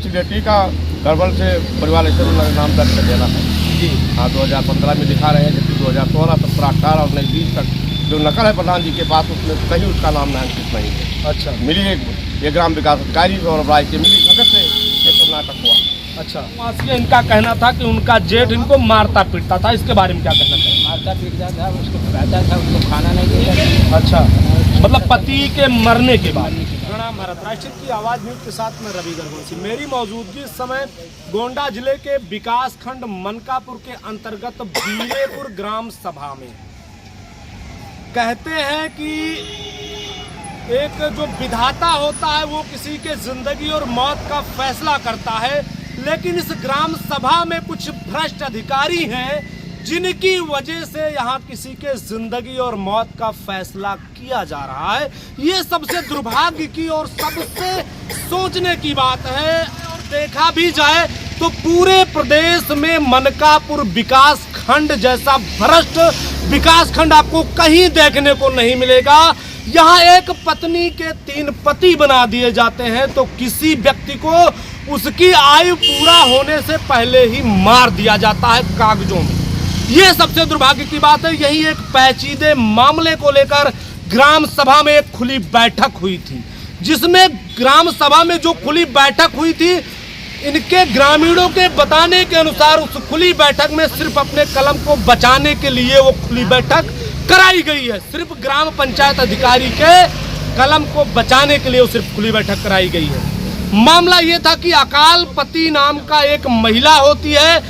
सिगरेटी का गड़बड़ से परिवार ऐसे नाम दर्ज कर देना है जी। हाँ, 2015 में दिखा रहे हैं, जबकि 2016, 17, 18 और 19 तक जो नकल है प्रधान जी के पास उसमें कहीं उसका नाम अंकित नहीं है। अच्छा, मिली एक ग्राम विकास अधिकारी और राय के मिली भगत से ये सब नाटक हुआ। अच्छा, वासी इनका कहना था कि उनका जेठ इनको मारता पीटता था, इसके बारे में क्या कहना चाहिए? मारता पीटता था, उसको पकाता था, उसको खाना नहीं देता। अच्छा, मतलब पति के मरने के बाद। प्रणाम भारत, राष्ट्र की आवाज़ न्यूज़ के साथ में रवि गर्गोसी। मेरी मौजूदगी इस समय गोंडा जिले के विकास खंड मनकापुर के अंतर्गत बीरेपुर ग्राम सभा में। कहते हैं कि एक जो विधाता होता है वो किसी के जिंदगी और मौत का फैसला करता है, लेकिन इस ग्राम सभा में कुछ भ्रष्ट अधिकारी हैं जिनकी वजह से यहाँ किसी के जिंदगी और मौत का फैसला किया जा रहा है। ये सबसे दुर्भाग्य की और सबसे सोचने की बात है। और देखा भी जाए तो पूरे प्रदेश में मनकापुर विकास खंड जैसा भ्रष्ट विकास खंड आपको कहीं देखने को नहीं मिलेगा। यहाँ एक पत्नी के 3 पति बना दिए जाते हैं तो किसी व्यक्ति को उसकी आयु पूरा होने से पहले ही मार दिया जाता है कागजों में। ये सबसे दुर्भाग्य की बात है। यही एक पेचीदे मामले को लेकर ग्राम सभा में एक खुली बैठक हुई थी, जिसमें ग्राम सभा में जो खुली बैठक हुई थी, इनके ग्रामीणों के बताने के अनुसार उस खुली बैठक में सिर्फ अपने कलम को बचाने के लिए वो खुली बैठक कराई गई है। सिर्फ ग्राम पंचायत अधिकारी के कलम को बचाने के लिए वो सिर्फ खुली बैठक कराई गई है। मामला ये था कि अकाल पति नाम का एक महिला होती है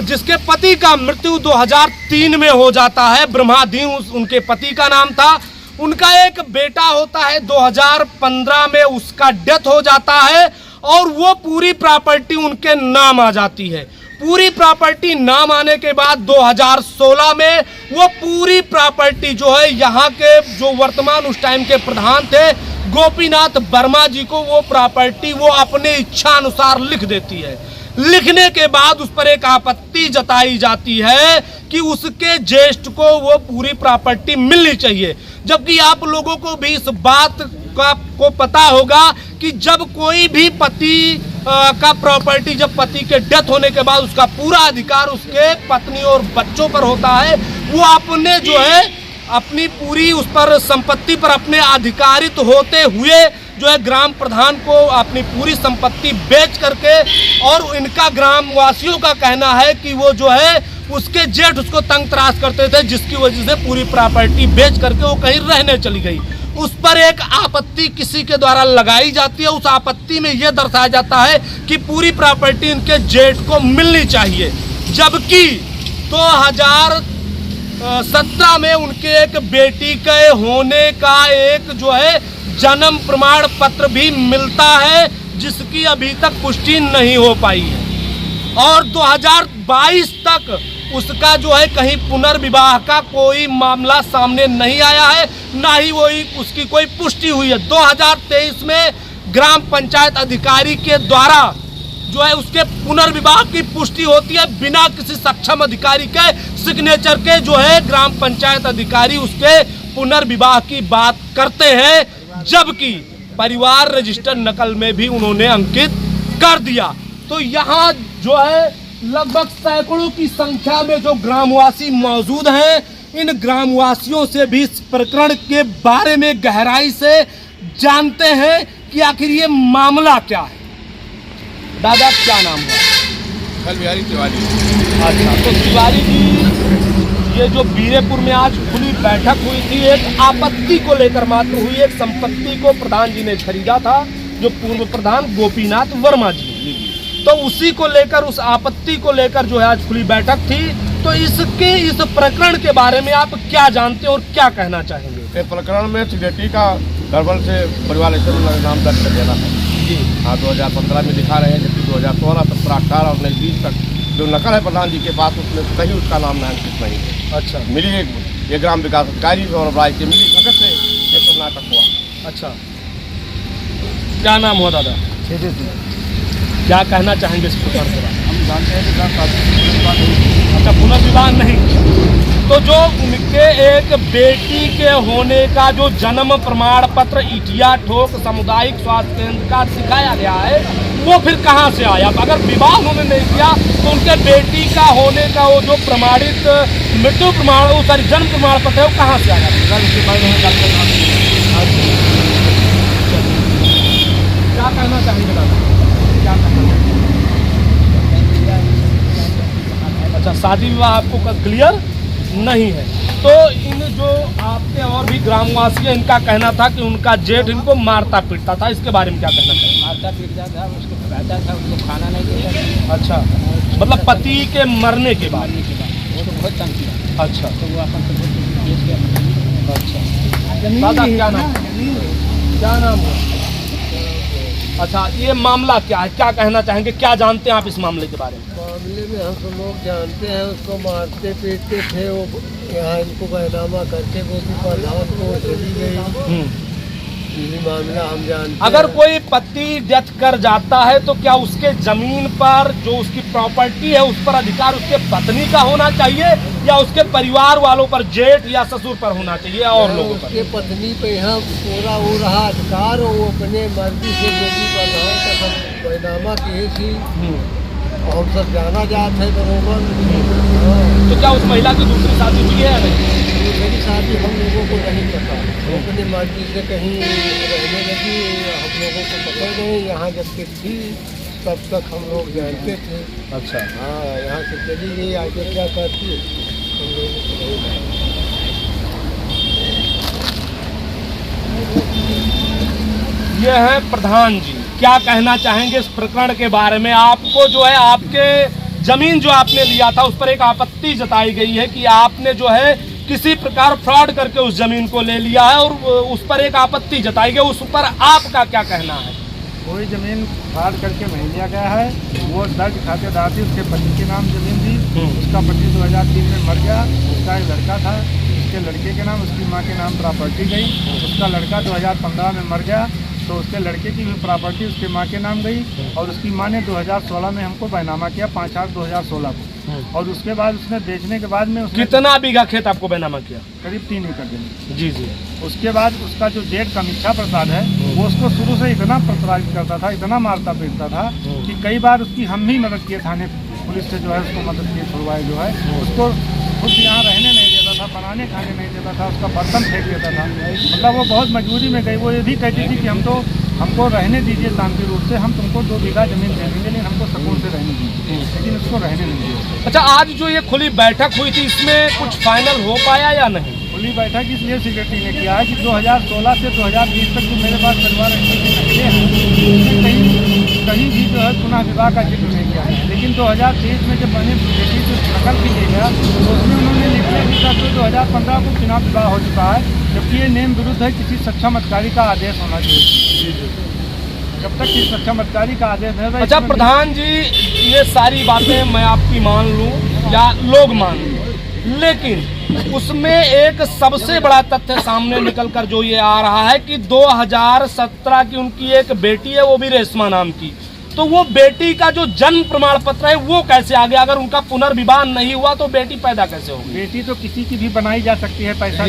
जिसके पति का मृत्यु 2003 में हो जाता है। ब्रह्मादीन उनके पति का नाम था। उनका एक बेटा होता है, 2015 में उसका डेथ हो जाता है और वो पूरी प्रॉपर्टी उनके नाम आ जाती है। पूरी प्रॉपर्टी नाम आने के बाद 2016 में वो पूरी प्रॉपर्टी जो है यहाँ के जो वर्तमान उस टाइम के प्रधान थे गोपीनाथ वर्मा जी को वो प्रॉपर्टी वो अपने इच्छा अनुसार लिख देती है। लिखने के बाद उस पर एक आपत्ति जताई जाती है कि उसके ज्येष्ठ को वो पूरी प्रॉपर्टी मिलनी चाहिए, जबकि आप लोगों को भी इस बात को पता होगा कि जब कोई भी पति का प्रॉपर्टी जब पति के डेथ होने के बाद उसका पूरा अधिकार उसके पत्नी और बच्चों पर होता है, वो अपने जो है अपनी पूरी उस पर संपत्ति पर अपने अधिकारित होते हुए जो है ग्राम प्रधान को अपनी पूरी संपत्ति बेच करके, और इनका ग्राम वासियों का कहना है कि वो जो है उसके जेठ उसको तंग तराश करते थे, जिसकी वजह से पूरी प्रॉपर्टी बेच करके वो कहीं रहने चली गई। उस पर एक आपत्ति किसी के द्वारा लगाई जाती है। उस आपत्ति में यह दर्शाया जाता है कि पूरी प्रॉपर्टी इनके जेठ को मिलनी चाहिए, जबकि 2017 में उनके एक बेटी के होने का एक जो है जन्म प्रमाण पत्र भी मिलता है, जिसकी अभी तक पुष्टि नहीं हो पाई है। और 2022 तक उसका जो है कहीं पुनर्विवाह का कोई मामला सामने नहीं आया है, ना ही उसकी कोई पुष्टि हुई है। 2023 में ग्राम पंचायत अधिकारी के द्वारा जो है उसके पुनर्विवाह की पुष्टि होती है बिना किसी सक्षम अधिकारी के सिग्नेचर के। जो है ग्राम पंचायत अधिकारी उसके पुनर्विवाह की बात करते हैं, जबकि परिवार रजिस्टर नकल में भी उन्होंने अंकित कर दिया। तो यहाँ जो है लगभग सैकड़ों की संख्या में जो ग्रामवासी मौजूद हैं, इन ग्रामवासियों से भी इस प्रकरण के बारे में गहराई से जानते हैं कि आखिर ये मामला क्या है। दादा, क्या नाम हुआ? कल बिहारी तिवारी। अच्छा, तो तिवारी जी, ये जो बीरेपुर में आज खुली बैठक हुई थी, एक आपत्ति को लेकर मात्र हुई। एक संपत्ति को प्रधान जी ने खरीदा था, जो पूर्व प्रधान गोपीनाथ वर्मा जी, तो उसी को लेकर, उस आपत्ति को लेकर जो है आज खुली बैठक थी। तो इस प्रकरण के बारे में आप क्या जानते हैं और क्या कहना चाहेंगे? इस प्रकरण में सिगरेटी का गड़बड़ से परिवार ऐसे नाम दर्ज कर देना है जी। हाँ, 2015 में दिखा रहे हैं, जबकि 2016, 17, 18 और 19 तक जो नकल है प्रधान जी के पास उसमें कहीं उसका नाम अंकित नहीं है। अच्छा, मिली एक ग्राम विकास अधिकारी और राय के मिली भगत से ये सब नाटक हुआ। अच्छा, क्या नाम हुआ दादा? क्या कहना चाहेंगे इस प्रकार से? हम जानते हैं कि अच्छा, पुनर्विवाह नहीं, तो जो के एक बेटी के होने का जो जन्म प्रमाण पत्र इटिया ठोक सामुदायिक स्वास्थ्य केंद्र का दिखाया गया है, वो फिर कहाँ से आया? अगर विवाह उन्होंने नहीं किया तो उनके बेटी का होने का वो जो प्रमाणित मृत्यु प्रमाण, वो सॉरी जन्म प्रमाण पत्र है, वो कहाँ से आया? क्या कहना चाहेंगे दादा? क्या कहना चाहेंगे? अच्छा, शादी विवाह आपको क्लियर नहीं है। तो इन जो आपके और भी ग्रामवासी हैं, इनका कहना था कि उनका जेठ इनको मारता पीटता था, इसके बारे में क्या कहना चाहिए? मारता पीटता था, उसको पकाता था, उसको खाना नहीं देता था। अच्छा, मतलब पति के मरने के बाद? वो तो बहुत तंग किया। अच्छा, तो वो अपन को बेच के। अच्छा दादा, क्या नाम, क्या नाम है? अच्छा, ये मामला क्या है, क्या कहना चाहेंगे, क्या जानते हैं आप इस मामले के बारे में? मामले में हम सब लोग जानते हैं, उसको मारते पीटते थे। वो यहाँ इनको बैनामा करके वो भी प्रधान को चली गई। यही मामला हम जानते अगर हैं। कोई पति डेथ कर जाता है तो क्या उसके जमीन पर जो उसकी प्रॉपर्टी है उस पर अधिकार उसके पत्नी का होना चाहिए या उसके परिवार वालों पर, जेठ या ससुर पर होना चाहिए और लोगों पर? उसके पत्नी पे यहाँ पूरा हो रहा अधिकार, वो अपने मर्जी से जो भी प्रधान का सब बैनामा किए थी। और हम सब जाना जाते हैं बरोबर। तो क्या उस महिला की दूसरी शादी हुई है या नहीं? मेरी शादी हम लोगों को नहीं पता, वो अपनी मर्जी से कहीं रहने लगी, हम लोगों को पकड़ गए। यहाँ जब तक थी तब तक हम लोग जानते थे। अच्छा, हाँ, यहाँ से चली गई, आगे क्या करती हम लोगों को नहीं पता। ये है प्रधान जी, क्या कहना चाहेंगे इस प्रकरण के बारे में? आपको जो है आपके जमीन जो आपने लिया था उस पर एक आपत्ति जताई गई है कि आपने जो है किसी प्रकार फ्रॉड करके उस जमीन को ले लिया है और उस पर एक आपत्ति जताई गई, उस पर आपका क्या कहना है? कोई ज़मीन फ्रॉड करके नहीं लिया गया है। वो दर्ज खातेदार थी, उसके पति के नाम ज़मीन थी। उसका पति 2003 में मर गया। उसका एक लड़का था, उसके लड़के के नाम, उसकी माँ के नाम प्रॉपर्टी गई। उसका लड़का 2015 में मर गया तो उसके लड़के की भी प्रॉपर्टी उसके माँ के नाम गई। और उसकी माँ ने 2016 में हमको बैनामा किया, 5/8/2016 को। और उसके बाद उसने बेचने के बाद में उसने कितना बीघा खेत आपको बैनामा किया? करीब 3 एकड़ जमीन। जी जी। उसके बाद उसका जो जेठ कमीक्षा प्रसाद है, वो उसको शुरू से इतना प्रताड़ित करता था, इतना मारता पीटता था कि कई बार उसकी हम ही मदद किए, थाने पुलिस से जो है उसको मदद किए, छुड़वाए जो है। उसको खुद यहाँ रहने नहीं देता था, बनाने खाने नहीं देता था, उसका बर्तन फेंक देता था। मतलब वो बहुत मजबूरी में गई। वो ये भी कहती थी कि हमको रहने दीजिए शांति रूप से, हम तुमको 2 बीघा जमीन दे देंगे, लेकिन हमको सुकून से रहने दीजिए, लेकिन उसको रहने नहीं दिया। अच्छा, आज जो ये खुली बैठक हुई थी इसमें कुछ फाइनल हो पाया या नहीं? खुली बैठक इसलिए सेक्रेटरी ने किया है कि 2016 से 2020 तक जो मेरे पास परिवार निकले हैं, उसमें कहीं भी जो है पुनः विवाह का जिक्र नहीं किया है। लेकिन 2023 में जब मैंने बेटी से नकल की गया तो उसमें उन्होंने लिख दिया कि सर 2015 को चुनाव विवाह हो चुका है, जबकि ये नियम विरुद्ध है। किसी सक्षम अधिकारी का आदेश होना चाहिए। जब तक किसी सक्षम अधिकारी का आदेश है। अच्छा प्रधान जी, ये सारी बातें मैं आपकी मान लूं या लोग मान लूं, लेकिन उसमें एक सबसे बड़ा तथ्य सामने निकल कर जो ये आ रहा है कि 2017 की उनकी एक बेटी है, वो भी रेशमा नाम की, तो वो बेटी का जो जन्म प्रमाण पत्र है वो कैसे आ गया? अगर उनका पुनर्विवाह नहीं हुआ तो बेटी पैदा कैसे होगी? बेटी तो किसी की भी बनाई जा सकती है पैसा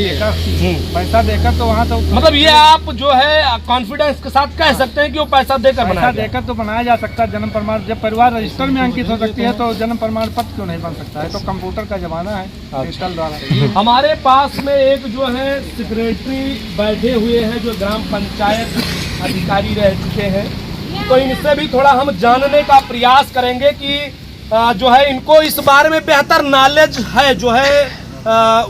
देकर तो वहाँ तो मतलब ये आप जो है कॉन्फिडेंस के साथ कह सकते हैं कि वो पैसा देकर तो बनाया जा सकता है। जन्म प्रमाण जब परिवार रजिस्टर में अंकित हो सकती है तो जन्म प्रमाण पत्र क्यों नहीं बन सकता है? तो कंप्यूटर का जमाना है डिजिटल द्वारा। हमारे पास में एक जो है सेक्रेटरी बैठे हुए हैं जो ग्राम पंचायत अधिकारी रह चुके हैं, तो इनसे भी थोड़ा हम जानने का प्रयास करेंगे कि जो है इनको इस बारे में बेहतर नॉलेज है। जो है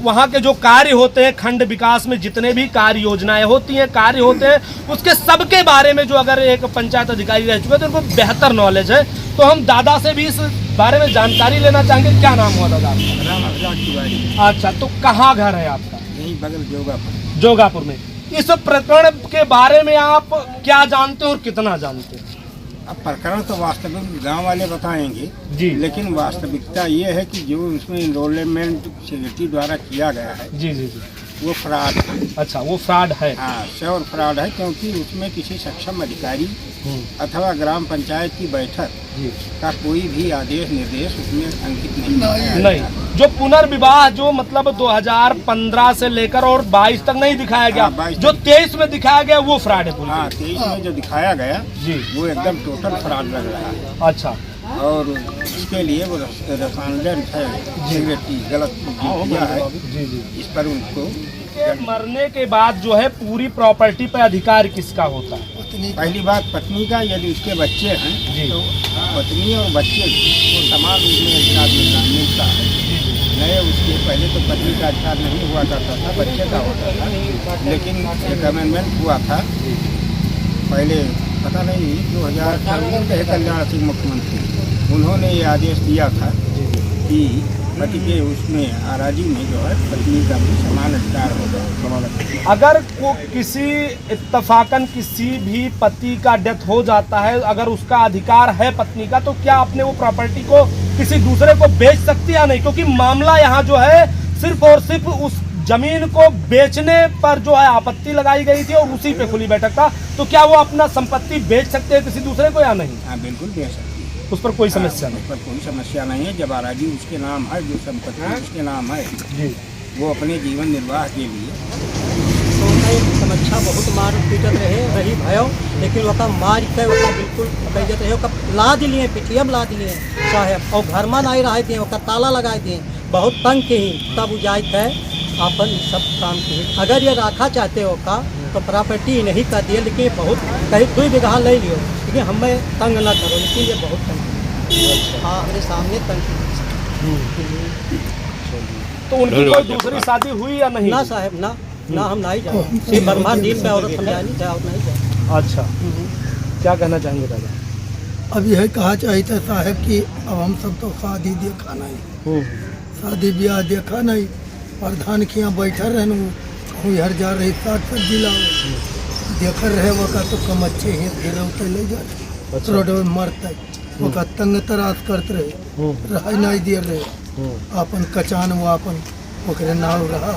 वहाँ के जो कार्य होते हैं, खंड विकास में जितने भी कार्य योजनाएं होती हैं, कार्य होते हैं, उसके सबके बारे में जो अगर एक पंचायत अधिकारी रह चुके हैं तो उनको बेहतर नॉलेज है। तो हम दादा से भी इस बारे में जानकारी लेना चाहेंगे। क्या नाम हुआ दादा आपका? अच्छा, तो कहाँ घर है आपका? यहीं बगल जोगापुर। जोगापुर में। इस प्रकरण के बारे में आप क्या जानते हो और कितना जानते हो? अब प्रकरण तो वास्तविक गांव वाले बताएंगे जी, लेकिन वास्तविकता ये है कि जो उसमें इनरोलमेंट सेक्रेटरी द्वारा किया गया है जी जी जी, वो फ्रॉड है। अच्छा, वो फ्रॉड है। हाँ, श्योर फ्रॉड है, क्योंकि उसमें किसी सक्षम अधिकारी अथवा ग्राम पंचायत की बैठक का कोई भी आदेश निर्देश उसमें अंकित नहीं है। नहीं। जो पुनर्विवाह जो मतलब 2015 से लेकर और 22 तक नहीं दिखाया गया, 22 जो 23 में दिखाया गया वो फ्रॉड है पूरी। हाँ 23 में जो दिखाया गया जी। वो एकदम टोटल फ्रॉड लग रहा है। अच्छा, और इसके लिए वो रसायन है सिगरेट की गलत किया है, जी जी। इस पर उनको के मरने के बाद जो है पूरी प्रॉपर्टी पे अधिकार किसका होता है? पहली बात पत्नी का, यदि उसके बच्चे हैं जी। तो पत्नी और बच्चे को समान रूप में अधिकार मिलता है। नए उसके पहले तो पत्नी का अधिकार नहीं हुआ करता था, बच्चे का होता था, लेकिन एक अमेंडमेंट हुआ था पहले, पता नहीं 2018 के कल्याण सिंह मुख्यमंत्री, उन्होंने ये आदेश दिया था कि पति के उसमें आराजी में जो है पत्नी का भी समान अधिकार होगा। अगर को किसी इत्तफाकन किसी भी पति का डेथ हो जाता है, अगर उसका अधिकार है पत्नी का, तो क्या अपने वो प्रॉपर्टी को किसी दूसरे को बेच सकती है या नहीं? क्योंकि मामला यहाँ जो है सिर्फ और सिर्फ उस जमीन को बेचने पर जो है आपत्ति लगाई गई थी और उसी पे खुली बैठक था, तो क्या वो अपना संपत्ति बेच सकते हैं किसी दूसरे को या नहीं? हाँ बिल्कुल बेच सकती है, उस पर कोई समस्या नहीं। उस पर कोई समस्या नहीं है। जब आराजी उसके नाम है, जो संपत्ति उसके नाम है, जी। वो अपने जीवन निर्वाह के लिए तो समस्या बहुत मार पीटत रही भयो, लेकिन वह मार के वह बिल्कुल कैजत रहे, ला दिलिए पिटियम ला दिलिए साहेब, और घर में नहीं रह दिए, ताला लगा दिए, बहुत तंग के ही तब जाए थे अपन सब काम की। अगर ये रखा चाहते हो का तो प्रॉपर्टी नहीं कर दिए, लेकिन बहुत कहीं 2 बीघा ले लियो, लेकिन हमें तंग ना करो, लेकिन ये बहुत तंग। हाँ हमारे सामने तंग। तो उनकी कोई दूसरी शादी हुई या नहीं? ना साहब ना हम नहीं जाए, सिर्फ बर्मा दिन पे औरत हम जाए नहीं और नहीं जाए। अच्छा, क्या कहना चाहेंगे दादा? अब यह कहा चाहिए साहब कि अब हम सब तो शादी देखा नहीं, शादी ब्याह देखा नहीं, प्रधान के यहाँ बैठा रहन कोई हर जा रही 60 जिला देख रहे वो का तो कम अच्छे ही फिर उतर ले जा रोड में मरते वो का तंग तराश करते रहे, रह नहीं दे रहे, अपन कचान वो अपन ओकरे नाव रहा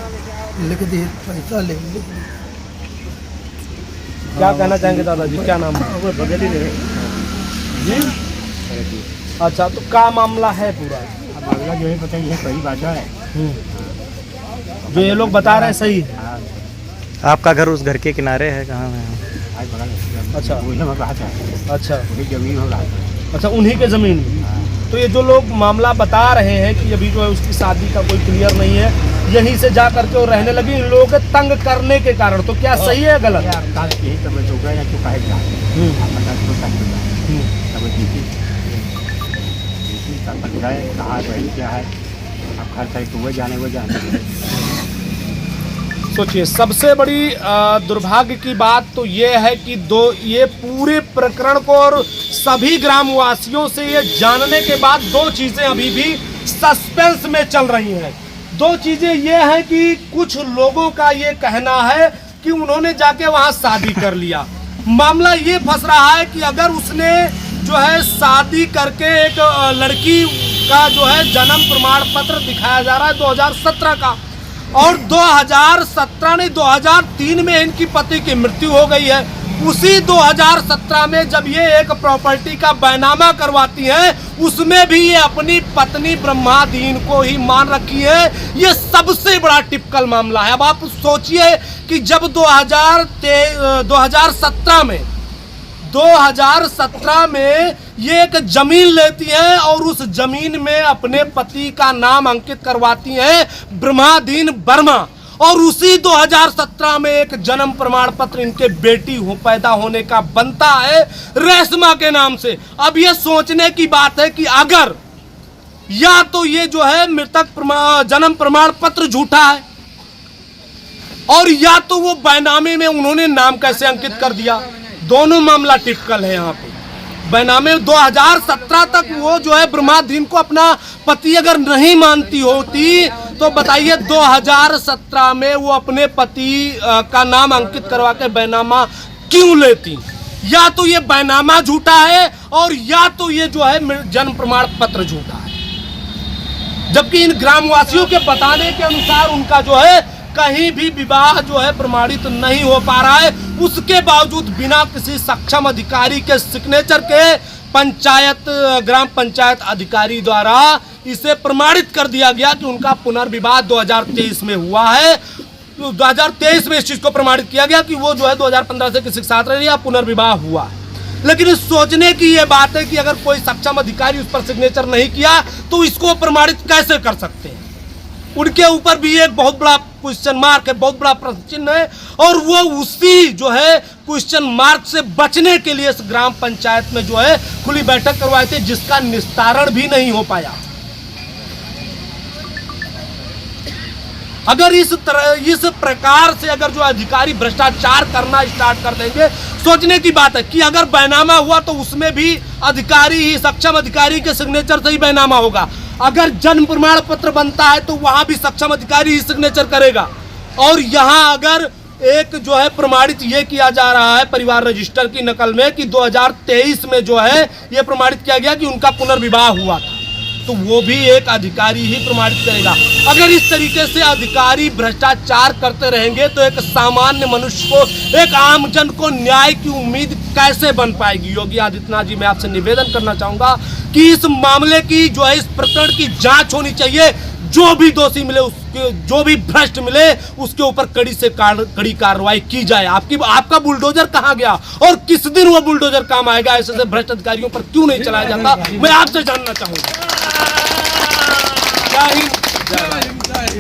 लिख दिए, पैसा ले क्या कहना चाहेंगे दादाजी? क्या नाम है? जी। अच्छा, तो क्या मामला है पूरा? मामला जो है पता है सही बात है, जो ये लोग बता रहे हैं सही है? आपका घर उस घर के किनारे है, कहाँ है? अच्छा अच्छा जमीन हो रहा अच्छा, उन्हीं के जमीन में। तो ये जो लोग मामला बता रहे हैं कि अभी जो है उसकी शादी का कोई क्लियर नहीं है, यहीं से जा करके वो रहने लगी इन लोगों के तंग करने के कारण, तो क्या सही है गलत? यही समझ हो गया या चुका है कहा वही क्या है, अब खर्च है तो वो जाने सोचिए, सबसे बड़ी दुर्भाग्य की बात तो ये है कि ये पूरे प्रकरण को और सभी ग्रामवासियों से ये जानने के बाद 2 चीजें अभी भी सस्पेंस में चल रही हैं। 2 चीजें ये हैं कि कुछ लोगों का ये कहना है कि उन्होंने जाके वहां शादी कर लिया। मामला ये फंस रहा है कि अगर उसने जो है शादी करके एक लड़की का जो है जन्म प्रमाण पत्र दिखाया जा रहा है 2017 का, और 2017 नहीं 2003 में इनकी पति की मृत्यु हो गई है। उसी 2017 में जब ये एक प्रॉपर्टी का बैनामा करवाती हैं, उसमें भी ये अपनी पत्नी ब्रह्मादीन को ही मान रखी है। ये सबसे बड़ा टिपिकल मामला है। अब आप सोचिए कि जब 2017 में ये एक जमीन लेती हैं और उस जमीन में अपने पति का नाम अंकित करवाती हैं ब्रह्मादीन वर्मा, और उसी 2017 में एक जन्म प्रमाण पत्र इनके बेटी पैदा होने का बनता है रेशमा के नाम से। अब ये सोचने की बात है कि अगर या तो ये जो है मृतक जन्म प्रमाण पत्र झूठा है, और या तो वो बैनामे में उन्होंने नाम कैसे अंकित कर दिया। दोनों मामला टिपिकल है। यहाँ पे बैनामे 2017 तक वो जो है ब्रह्मादीन को अपना पति अगर नहीं मानती होती, तो बताइए 2017 में वो अपने पति का नाम अंकित करवा के बैनामा क्यों लेती। या तो ये बैनामा झूठा है और या तो ये जो है जन्म प्रमाण पत्र झूठा है। जबकि इन ग्रामवासियों के बताने के अनुसार उनका जो है कहीं भी विवाह जो है प्रमाणित नहीं हो पा रहा है। उसके बावजूद बिना किसी सक्षम अधिकारी के सिग्नेचर के ग्राम पंचायत अधिकारी द्वारा इसे प्रमाणित कर दिया गया कि उनका पुनर्विवाह 2023 में हुआ है। तो 2023 में इस चीज को प्रमाणित किया गया कि वो जो है 2015 से किसी के साथ रह रही है, पुनर्विवाह हुआ है। लेकिन इस सोचने की ये बात है कि अगर कोई सक्षम अधिकारी उस पर सिग्नेचर नहीं किया तो इसको प्रमाणित कैसे कर सकते हैं। उनके ऊपर भी एक बहुत बड़ा क्वेश्चन मार्क है, बहुत बड़ा प्रश्न चिन्ह है। और वो उसी जो है क्वेश्चन मार्क से बचने के लिए इस ग्राम पंचायत में जो है खुली बैठक करवाए थे, जिसका निस्तारण भी नहीं हो पाया। अगर इस प्रकार से अगर जो अधिकारी भ्रष्टाचार करना स्टार्ट कर देंगे, सोचने की बात है कि अगर बैनामा हुआ तो उसमें भी अधिकारी ही, सक्षम अधिकारी के सिग्नेचर से ही बैनामा होगा। अगर जन्म प्रमाण पत्र बनता है तो वहां भी सक्षम अधिकारी ही सिग्नेचर करेगा। और यहाँ अगर एक जो है प्रमाणित ये किया जा रहा है परिवार रजिस्टर की नकल में कि 2023 में जो है ये प्रमाणित किया गया कि उनका पुनर्विवाह हुआ था, तो वो भी एक अधिकारी ही प्रमाणित करेगा। अगर इस तरीके से अधिकारी भ्रष्टाचार करते रहेंगे तो एक सामान्य मनुष्य को, एक आम जन को न्याय की उम्मीद कैसे बन पाएगी। योगी आदित्यनाथ जी, मैं आपसे निवेदन करना चाहूंगा कि इस मामले की जो है, इस प्रकरण की जांच होनी चाहिए। जो भी दोषी मिले, उसके जो भी भ्रष्ट मिले, उसके ऊपर कड़ी से कड़ी कार्रवाई की जाए। आपका बुलडोजर कहाँ गया और किस दिन वो बुलडोजर काम आएगा? ऐसे भ्रष्ट अधिकारियों पर क्यों नहीं चलाया जाता, मैं आपसे जानना चाहूंगा। जय हिंद, जय भारत।